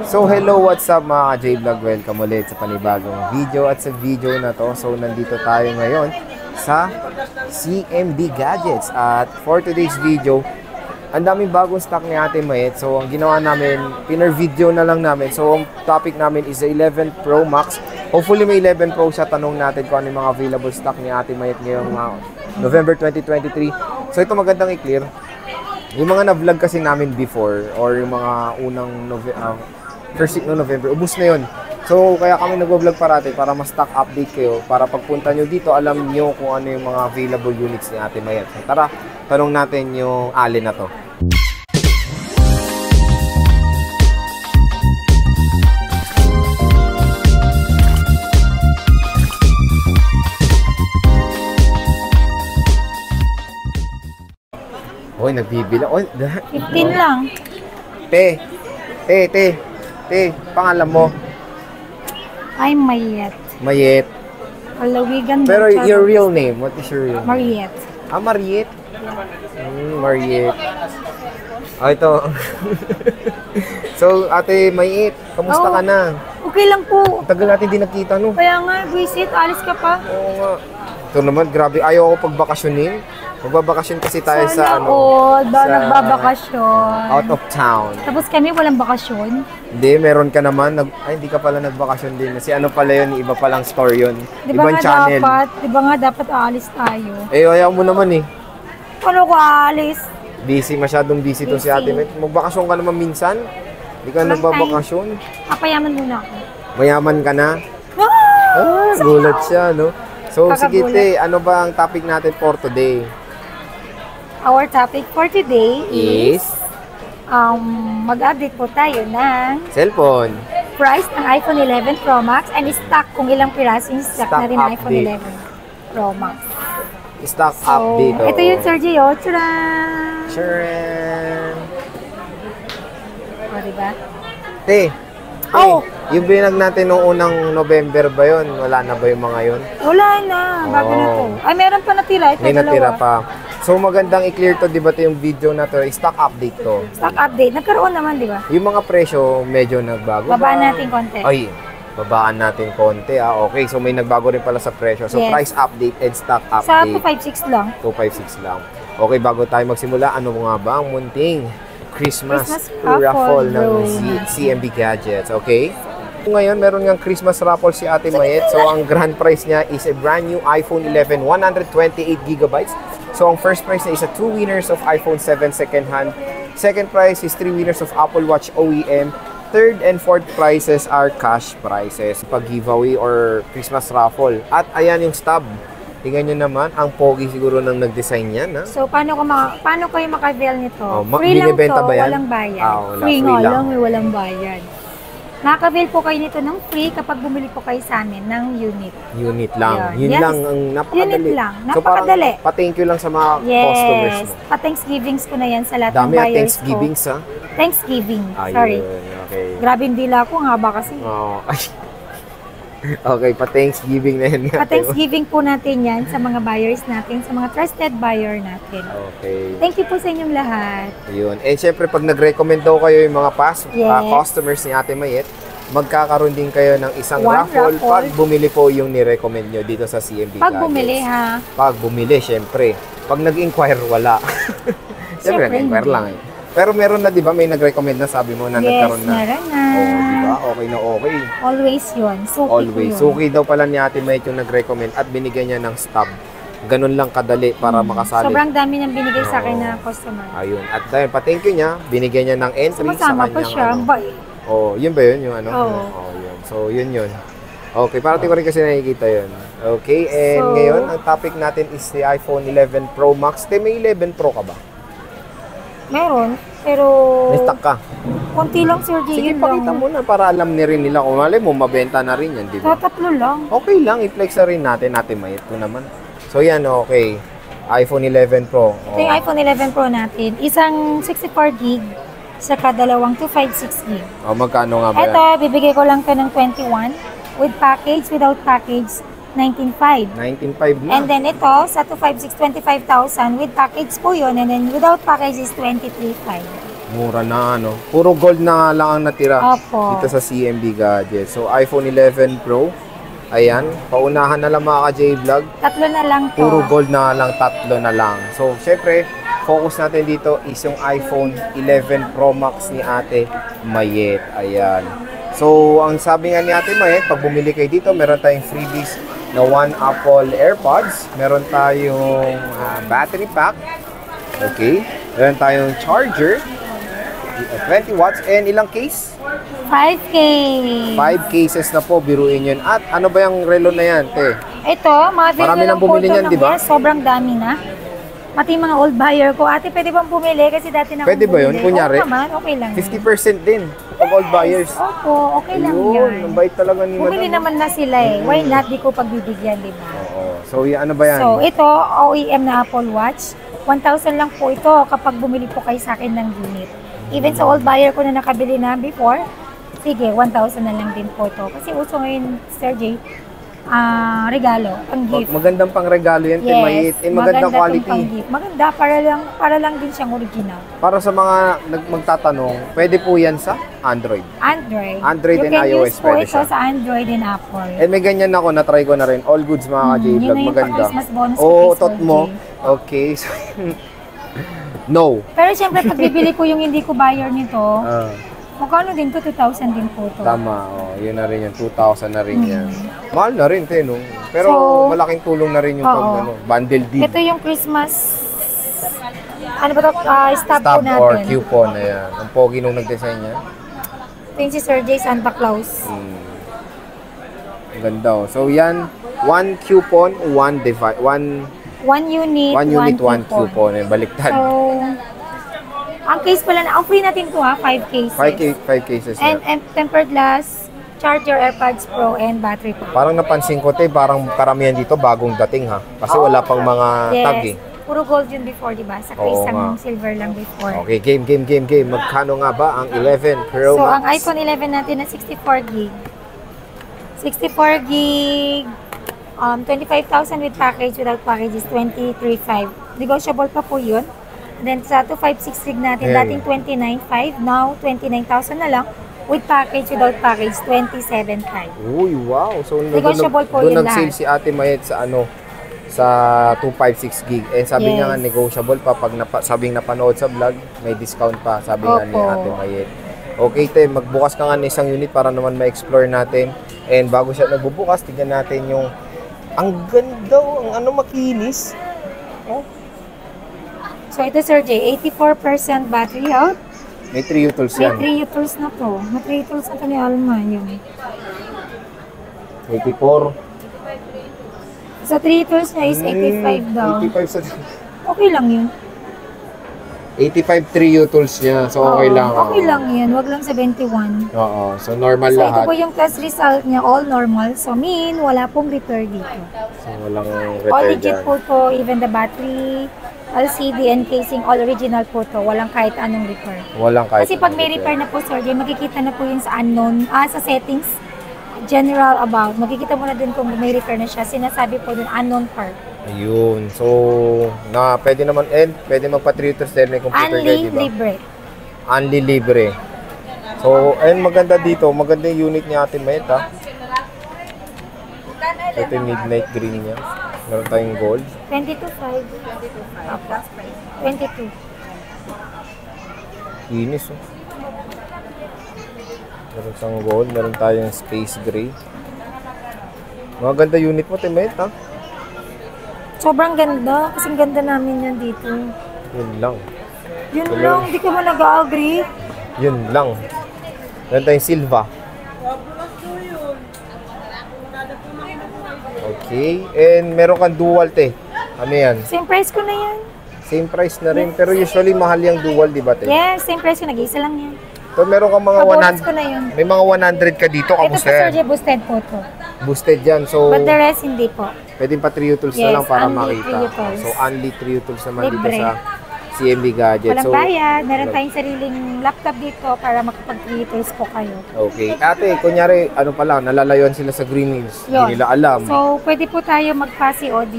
So hello, what's up mga ka-J-Vlog? Welcome ulit sa panibagong video at sa video na to. So nandito tayo ngayon sa CMB Gadgets at for today's video, ang daming bagong stock ni Ate Mayet. So ang ginawa namin, pinner-video na lang namin. So ang topic namin is the 11 Pro Max. Hopefully may 11 Pro siya. Tanong natin kung ano yung mga available stock ni Ate Mayet ngayong November 2023. So ito magandang i-clear. Yung mga na-vlog kasi namin before or yung mga unang first week no November, ubus na yun. So, kaya kami nag-vlog parati para mas stock update kayo. Para pagpunta nyo dito, alam nyo kung ano yung mga available units ni Ate Mayet. So, tara, tanong natin yung alin na to. Oy, nagbibilang. Oy, 15 lang. Te, pangalan mo? Ay, Mayet. Mayet. Palawigan. Pero your real name, what is your real name? Mariet. Ah, Mariet? Mariet. Ah, ito. So, Ate Mayet, kamusta ka na? Okay lang po. Tagal natin din nakita, no? Kaya nga, visit, alis ka pa. Oo nga. Ito naman, grabe. Ayaw ako pagbakasyonin. Magbabakasyon kasi tayo sa nagbabakasyon. Out of town. Tapos kami walang bakasyon. Hindi, meron ka naman. Ay, hindi ka pala nagbakasyon din. Kasi ano pala yun, iba palang store yun. Ibang channel. Di ba nga dapat aalis tayo? Eh, ayaw mo naman eh. Paano ko aalis? Busy, masyadong busy to si Ate Mayet. Magbakasyon ka naman minsan. Hindi ka nagbabakasyon. Papayaman muna ako. Mayaman ka na. Gulat siya, no? So, sige te, ano ba ang topic natin for today? Our topic for today is mag-update po tayo ng cellphone. Price ng iPhone 11 Pro Max and stock kung ilang piraso yung stock na rin ng iPhone 11 Pro Max. Stock update. Ito yung Sergio. Tcharam! Sharon! O, diba? Te, yung binag natin noong unang November ba yun? Wala na ba yung mga yun? Wala na. Bago na to. Ay, meron pa natira. Ito, may natira pa. So, magandang i-clear to, di ba ito yung video na to? Stock update to. Stock update. Nagkaroon naman, di ba? Yung mga presyo, medyo nagbago. Babaan natin konti. Ay, babaan natin konti. Okay, so may nagbago rin pala sa presyo. So, price update and stock update. Sa 256 lang. 256 lang. Okay, bago tayo magsimula, ano nga ba ang munting Christmas raffle ng CMB Gadgets, okay? Ngayon, meron ngang Christmas raffle si Ate Mayet. So, ang grand prize niya is a brand new iPhone 11, 128GB. So, ang first prize niya is 2 winners of iPhone 7 second hand. Second prize is 3 winners of Apple Watch OEM. Third and fourth prizes are cash prizes. Pag-giveaway or Christmas raffle. At ayan yung stub. Tingnan nyo naman, ang pogi siguro nang nag-design yan, ha? So, paano kayo maka-avail nito? Free lang to, ba yan? Walang bayad. Free nga lang, walang bayad. Nakaka-avail po kayo nito ng free kapag bumili po kayo sa amin ng unit. Unit lang. Yun lang ang napakadali. Unit lang. Napakadali. So, pa-thank you lang sa mga customers mo. Pa-Thanksgivings ko na yan sa lahat ng buyers ko. Dami Thanksgivings, ha? Thanksgiving. Ayun, sorry. Okay. Grabe yung dila ko, haba kasi. Okay, pa-Thanksgiving na yan. Pa-Thanksgiving po natin yan sa mga buyers natin, sa mga trusted buyer natin. Okay. Thank you po sa inyong lahat. Ayun. And syempre, pag nag-recommend daw kayo yung mga past customers ni Ate Mayet, magkakaroon din kayo ng isang raffle pag bumili po yung ni-recommend nyo dito sa CMB Gadgets. Pag bumili, ha? Pag bumili, syempre. Pag nag-inquire, wala. Syempre, nag-inquire lang eh. Pero meron na, di ba? May nag-recommend na, sabi mo na nagkaroon na. Meron na. Oo, di ba? Okay na okay. Always yun. Suki Always. yun. Suki daw pala ni Ate Mayet yung nag-recommend at binigyan niya ng stub. Ganun lang kadali para makasali. Sobrang dami niyang binigay sa akin na customer. Ayun. At dahil pa-thank you niya, binigyan niya ng entry sa kanyang pa siya. Oh, yun ba yun? Yung ano? Oo. Yun. So, yun. Okay, parati ko rin kasi nakikita yun. Okay, and ngayon, ang topic natin is the iPhone 11 Pro Max. May 11 Pro ka ba? Meron, pero may stock ka? Konti lang, Sir G. Sige, pakita mo na para alam ni rin nila. Kung malay mo, mabenta na rin yan, di ba? Tatlo lang. Okay lang, i-flex na rin natin. Ate Mayet ko naman. So, yan, okay. iPhone 11 Pro. Ito yung iPhone 11 Pro natin. Isang 64 gig, saka dalawang 256 gig. Magkano nga ba yan? Ito, bibigay ko lang ka ng 21 with package, without package, 19.5. 19.5 na. And then ito, sa 256, 25,000 with package po yun. And then without package is 23.5. Mura na, ano. Puro gold na nga lang ang natira Opo. dito sa CMB Gadgets. So, iPhone 11 Pro. Ayan, paunahan na lang mga ka-J-Vlog. Tatlo na lang to. Puro gold na lang, tatlo na lang. So, syempre, focus natin dito is yung iPhone 11 Pro Max ni Ate Mayet. Ayan. So, ang sabi nga ni Ate Mayet, pag bumili kayo dito, meron tayong freebies na 1 Apple AirPods. Meron tayong battery pack. Okay. Meron tayong charger. 20 watts and ilang case? 5K. 5 cases na po, biruin yun. At ano ba yung relo na yan, te? Ito, mga video Marami nang bumili niyan, di ba? Yes, sobrang dami na. Pati mga old buyer ko, ate, pwede bang bumili? Kasi dati na Pwede ba yun? Kunyari? Oo naman, okay lang. 50% din pag all buyers. Opo, okay lang Ayun, yan. ang bait talaga ni Bumili Madam. naman na sila eh. Why not? Di ko pagbibigyan, di ba? Oo. So, ano ba yan? So, ito, OEM na Apple Watch. 1,000 lang po ito kapag bumili po kayo sa akin ng unit. Even sa old buyer ko na nakabili na before, sige, 1,000 na lang din po ito. Kasi uso ngayon, Sir J, regalo, pang gift. Magandang pang regalo yan, te Mayet. Yes, Magandang quality. pang-gift. Maganda, para lang din siyang original. Para sa mga magtatanong, pwede po yan sa Android. Android and you can iOS use po pwede ito siya. sa Android and Apple. And may ganyan ako, na-try ko na rin. All goods mga ka-J-Vlog, yun na yung maganda. pa-Christmas bonus ko Oo, kay Sir tot mo. J. Okay. So, no. Pero siyempre, pag bibili ko yung hindi ko buyer nito, Ah, magkano din to? 2,000 din po to. tama. Oh, yun na rin yan. 2,000 na rin yan. Mahal na rin, te, no? Pero So, malaking tulong na rin yung pag, oo. ano, bundle deal. Ito yung Christmas, ano ba to? Stop po Stop natin. or coupon. Ayan. Ang pogi nung nag-design niya. Ito yung si Sir J. Santa Claus. Ang ganda, oh. So, yan. One coupon, one device. One One unit, one coupon. Eh, baliktad. So, ang case pala na, ang free natin to 5 cases. 5 cases na. And tempered glass, charger, AirPods Pro, and battery pack. Parang napansin ko, te, parang karamihan dito bagong dating, ha? Kasi wala pang mga tag, eh. Puro gold yun before, di ba? Sa Oo isang nga. silver lang before. Okay, game. Magkano nga ba ang 11 Pro So, Max? ang iPhone 11 natin na 64 gig. 64 gig, 25,000 with package, without package is 23,500. Negotiable pa po yun. Then sa 256 gig natin, Ayan. dating 29,500, now 29,000 na lang. With package, without package, 27,500. Uy, wow. So, Negotiable po doon yun nag-sale lahat. si Ate Mayet sa sa 256 gig. Eh, sabi niya nga, Yes. negotiable pa. Pag sabing napanood sa vlog, may discount pa. Sabi nga ni Opo. Ate Mayet. Okay, te, magbukas ka nga ng isang unit para naman ma-explore natin. And bago siya nagbubukas, tignan natin yung ang ganda, ang makinis. Oh, So ito Sir J, 84% battery health. may 3 utils May yan. 3 utils na to. May 3 utils na to ni Alma. Yun. 84. Sa 3 utils niya is 85 daw. 85 sa... Okay lang yun. 85 3 utils niya. So, okay Oo, lang. Okay lang yun. Wag lang 71. Oo. So, normal So ito lahat. po yung test result niya. All normal. So mean, wala pong repair dito. So, walang All repair legit dyan. po to. Even the battery, LCD and casing, all original po to. Walang kahit anong repair. Walang kahit Kasi pag may anong repair na po, Sir Jay, makikita na po yun sa unknown, sa settings, general about. Makikita mo na din kung may repair na siya. Sinasabi po dun, unknown part. Ayun. So, pwede naman, pwede magpa-3 utils dahil may computer guide, Unli di ba? libre. Unli libre. So, maganda dito. Maganda yung unit niya Ate Mayet, ha? Ito yung midnight green niya. Meron tayong gold. 22.5. 22. Kinis, oh. Meron tayong gold. Meron tayong space gray. Maganda unit mo, Ate Mayet, ha? Sobrang ganda. Kasing ganda namin yan dito. Yun lang. Yun lang, hindi ka mo nag-agree. Yun lang. Meron tayong silva. Okay. And meron kang dual, te. Ano yan? Same price ko na yan. Same price na rin. Pero usually mahal yung dual, di ba, te? Yes, same price ko. Nag-iisa lang yan. So, meron kang mga Kabonus ko na yun. 100. May mga 100 ka dito. Ito po Kamusta Sir yan? Jay, boosted po to. Boosted yan. So, But the rest, hindi po. pwedeng pa 3 utils na Yes, lang para only makita. 3 utils. So, only 3 utils naman dito Libre. sa CMB Gadgets. Walang bayad. Meron tayong sariling laptop dito para makapag-creators po kayo. Okay. Ate, kunyari, ano pala, nalalayuan sila sa Green Hills. Yun. Hindi nila alam. So, pwede po tayo magpa-COD.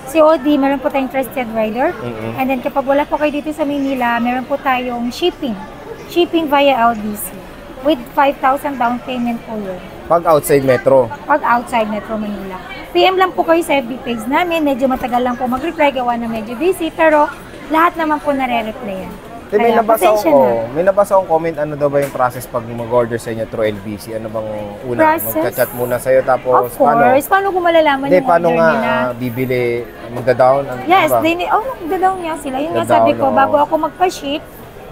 COD, meron po tayong trusted rider. And then, kapag wala po kayo dito sa Manila, meron po tayong shipping. Shipping via LBC. With 5,000 down payment po yun. Pag outside metro. Pag outside Metro Manila. PM lang po kayo sa FB page namin. Medyo matagal lang po mag-reply. Gawa na medyo busy. Pero, lahat naman po nare-replyan. May Kaya, nabasa pasensya ko, na. may nabasa akong comment, ano daw ba yung process pag mag-order sa inyo through LBC? Ano bang una? Process? Magka-chat muna sa'yo tapos Of course. Paano ko malalaman Hindi, yung paano order nga nila? bibili, magda-down? Ano Yes, ba? magda-down nga sila. Yun nga Magda-down, sabi ko, oo. bago ako magpa-ship,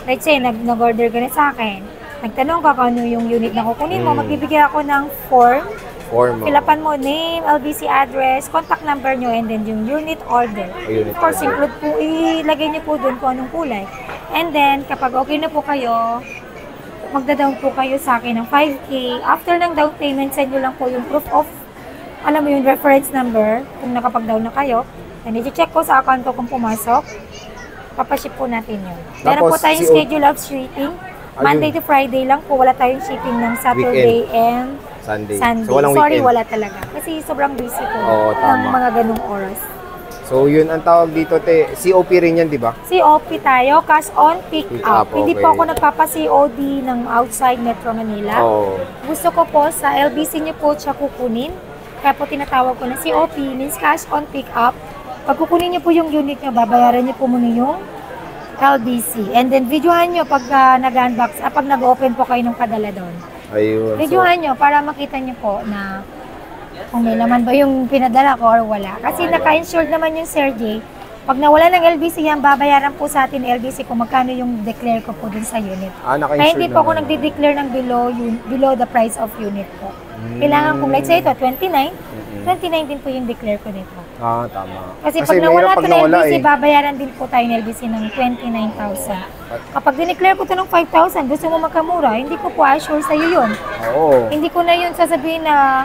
let's say, nag-order ka na sa akin. Nagtanong ka kung ano yung unit na kukunin mo, magbibigay ako ng form. Form. Filapan mo name, LBC address, contact number nyo, and then yung unit order. Unit Of course, order. include po, ilagay nyo po doon kung anong kulay. And then, kapag okay na po kayo, magda-down po kayo sa akin ng 5K. After ng down payment, send nyo lang po yung proof of, alam mo yung reference number, kung nakapag-down na kayo. Then, i-check ko sa account ko kung pumasok. Papaship po natin yun. Meron po Tapos, tayong schedule of shipping. Monday to Friday lang po. Wala tayong shipping ng Saturday and Sunday. Sunday. So, walang Sorry, weekend. wala talaga. Kasi sobrang busy po Oo, ng tama. mga ganung oras. So, yun ang tawag dito, te. COP rin yan, di ba? COP tayo, cash on, pick Pick up. up, Hindi okay. po ako nagpapa-COD ng outside Metro Manila. Oo. Gusto ko po sa LBC niyo po siya kukunin. Kaya po tinatawag ko na COP, means cash on, pick up. Pag kukunin niyo po yung unit niyo, babayaran niyo po muna yung LBC. And then, videohan niyo pag nag-unbox, pag nag-open po kayo ng padala doon. Ayun. Videohan nyo para makita nyo po na kung may laman ba yung pinadala ko or wala. Kasi naka-insured naman yung Sir J. Pag nawala ng LBC yan, babayaran po sa atin LBC kung magkano yung declare ko po dun sa unit. Naka-insured Kaya hindi po ako naman. nagde-declare ng below the price of unit po. Kailangan kung let's say ito, 29, 29 din po yung declare ko nito. Tama. Kasi pag nawala mahirap ito ng LBC, eh. babayaran din po tayo ng LBC ng 29,000. Kapag dineclare ko ito ng 5,000, gusto mo magkamura, hindi ko po assure sa'yo yun. Oo. Hindi ko na yun sasabihin na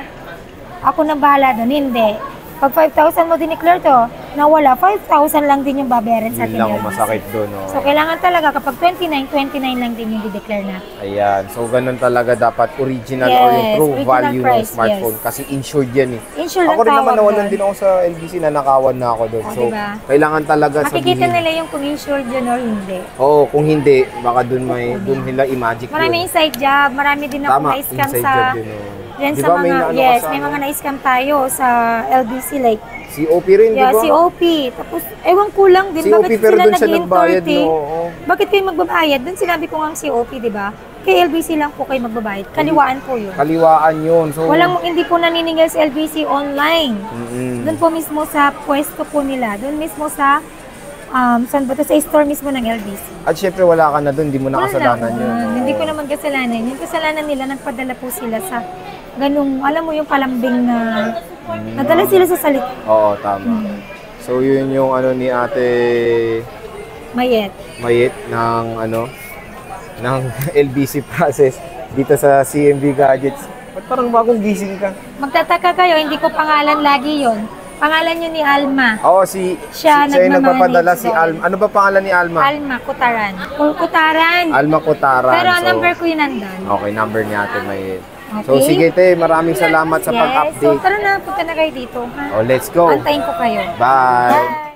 ako nang bahala doon. Hindi. Pag 5,000 mo dineclare to, nawala, 5,000 lang din yung babayaran sa atin. Yun lang LBC. ang masakit doon. Oh. So, kailangan talaga kapag 29 lang din yung di-declare natin. Ayan. So, ganun talaga dapat original Yes, or yung true original value ng price, smartphone. yes. Kasi insured yan eh. Insured Ako ang rin naman tawag nawalan doon. din ako sa LBC, nanakawan na ako doon. Oh, So, diba? kailangan talaga Makikita sabihin. nila yung kung insured yun or hindi. Oo, kung hindi, baka doon nila i-magic Marami yun. inside job, marami din ako Tama, na-scam inside sa... job yun. Oh. Yan Di sa ba, may mga, naano ka yes, sa may ano? mga na-scam tayo sa LBC like, COP rin, yeah, di ba? COP. Tapos, ewan ko lang din, COP, bakit pero sila doon siya nagbayad, nag-30? no? Oo. Bakit kayo magbabayad? Doon sinabi ko nga ang COP, di ba? Kay LBC lang po kayo magbabayad. Kaliwaan po yun. Kaliwaan yun. So, Hindi po naniningil sa LBC online. Mm-mm. Doon po mismo sa pwesto po nila. Doon mismo sa, saan ba to? Sa store mismo ng LBC. At syempre, wala ka na doon, di mo na Wala kasalanan na. yun. Oo. Hindi ko naman kasalanan. Yung kasalanan nila, nagpadala po sila sa ganung, alam mo yung palambing na, nadala sila sa salit. Oo, tama. So, yun yung ano ni Ate Mayet. Mayet ng LBC process dito sa CMB Gadgets. Ba't parang bagong gising ka? Magtataka kayo, hindi ko pangalan lagi yon. Pangalan niyo ni Alma. Oo, si Siya yung nagpapadala nagmamanage si doon. Alma. Ano ba pangalan ni Alma? Alma Kutaran. Kutaran. Alma Kutaran. Pero ang So, number ko yun nandun. okay, number ni Ate Mayet. So, Okay. sige te, maraming salamat sa Yes. So, pag-update. tara na, punta na kayo dito. Ha? Oh, let's go. Antayin ko kayo. Bye. Bye.